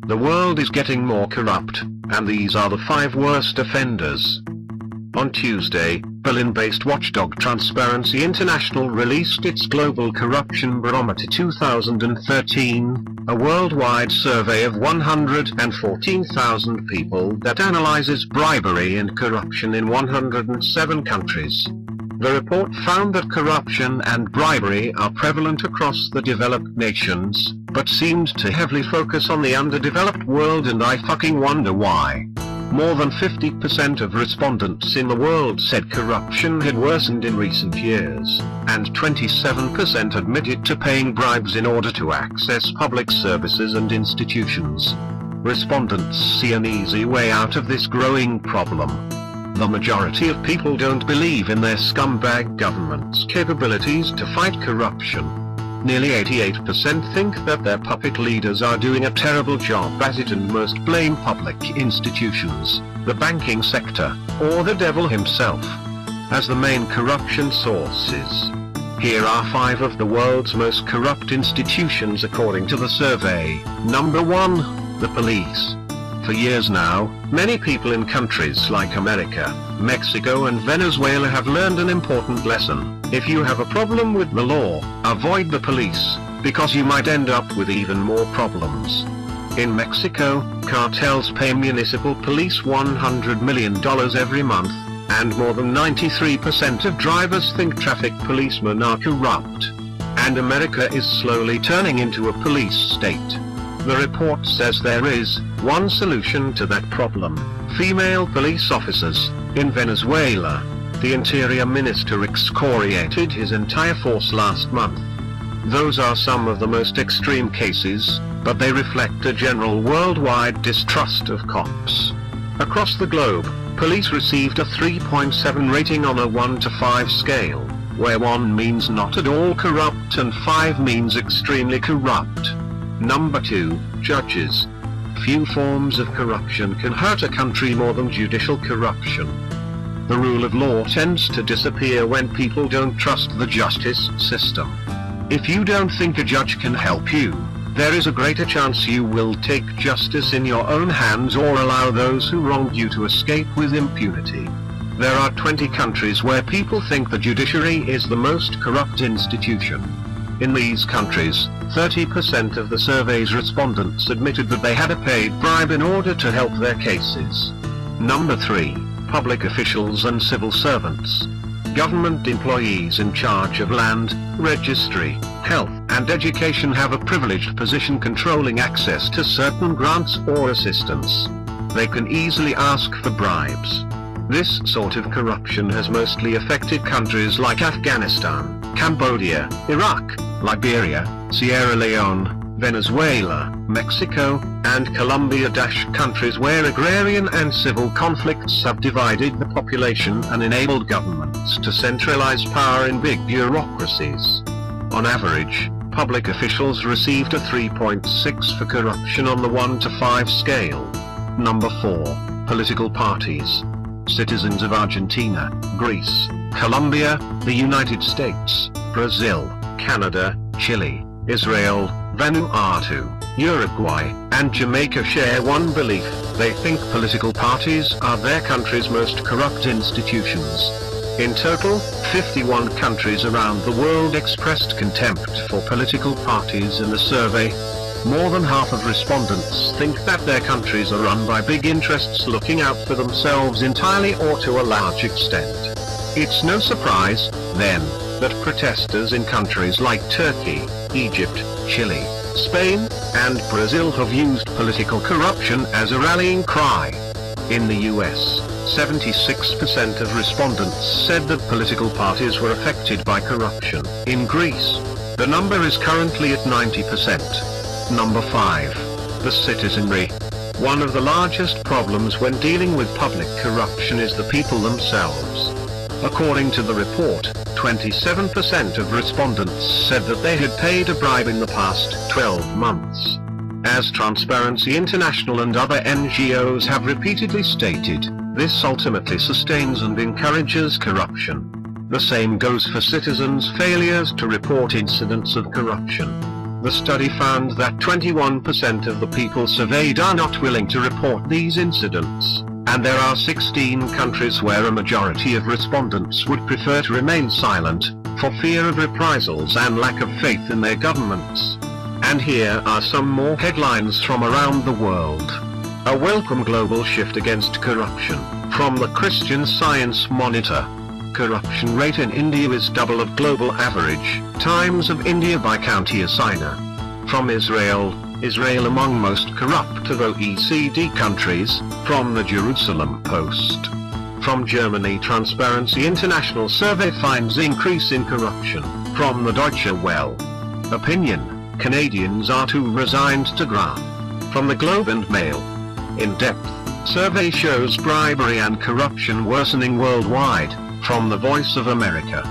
The world is getting more corrupt, and these are the 5 worst offenders. On Tuesday, Berlin-based watchdog Transparency International released its Global Corruption Barometer 2013, a worldwide survey of 114,000 people that analyzes bribery and corruption in 107 countries. The report found that corruption and bribery are prevalent across the developed nations, but seemed to heavily focus on the underdeveloped world, and I fucking wonder why. More than 50% of respondents in the world said corruption had worsened in recent years, and 27% admitted to paying bribes in order to access public services and institutions. Respondents see an easy way out of this growing problem. The majority of people don't believe in their scumbag government's capabilities to fight corruption. Nearly 88% think that their puppet leaders are doing a terrible job at it, and most blame public institutions, the banking sector, or the devil himself, as the main corruption sources. Here are 5 of the world's most corrupt institutions according to the survey. Number 1, the police. For years now, many people in countries like America, Mexico and Venezuela have learned an important lesson. If you have a problem with the law, avoid the police, because you might end up with even more problems. In Mexico, cartels pay municipal police $100 million every month, and more than 93% of drivers think traffic policemen are corrupt. And America is slowly turning into a police state. The report says there is one solution to that problem: female police officers. In Venezuela, the Interior Minister excoriated his entire force last month. Those are some of the most extreme cases, but they reflect a general worldwide distrust of cops. Across the globe, police received a 3.7 rating on a 1 to 5 scale, where 1 means not at all corrupt and 5 means extremely corrupt. Number 2, judges. Few forms of corruption can hurt a country more than judicial corruption. The rule of law tends to disappear when people don't trust the justice system. If you don't think a judge can help you, there is a greater chance you will take justice in your own hands or allow those who wronged you to escape with impunity. There are 20 countries where people think the judiciary is the most corrupt institution. In these countries, 30% of the survey's respondents admitted that they had a paid bribe in order to help their cases. Number 3, public officials and civil servants. Government employees in charge of land, registry, health, and education have a privileged position controlling access to certain grants or assistance. They can easily ask for bribes. This sort of corruption has mostly affected countries like Afghanistan, Cambodia, Iraq, Liberia, Sierra Leone, Venezuela, Mexico, and Colombia. Countries where agrarian and civil conflicts have divided the population and enabled governments to centralize power in big bureaucracies. On average, public officials received a 3.6 for corruption on the 1 to 5 scale. Number 4, political parties. Citizens of Argentina, Greece, Colombia, the United States, Brazil, Canada, Chile, Israel, Vanuatu, Uruguay, and Jamaica share one belief: they think political parties are their country's most corrupt institutions. In total, 51 countries around the world expressed contempt for political parties in the survey. More than half of respondents think that their countries are run by big interests looking out for themselves entirely or to a large extent. It's no surprise, then, that protesters in countries like Turkey, Egypt, Chile, Spain, and Brazil have used political corruption as a rallying cry. In the US, 76% of respondents said that political parties were affected by corruption. In Greece, the number is currently at 90%. Number 5. The citizenry. One of the largest problems when dealing with public corruption is the people themselves. According to the report, 27% of respondents said that they had paid a bribe in the past 12 months. As Transparency International and other NGOs have repeatedly stated, this ultimately sustains and encourages corruption. The same goes for citizens' failures to report incidents of corruption. The study found that 21% of the people surveyed are not willing to report these incidents, and there are 16 countries where a majority of respondents would prefer to remain silent, for fear of reprisals and lack of faith in their governments. And here are some more headlines from around the world. A welcome global shift against corruption, from the Christian Science Monitor. Corruption rate in India is double of global average. Times of India by county assigner. From Israel among most corrupt of OECD countries, from the Jerusalem Post. From Germany, Transparency International survey finds increase in corruption, from the Deutsche Welle. Opinion: Canadians are too resigned to graft, from the Globe and Mail. In-depth survey shows bribery and corruption worsening worldwide, from the Voice of America.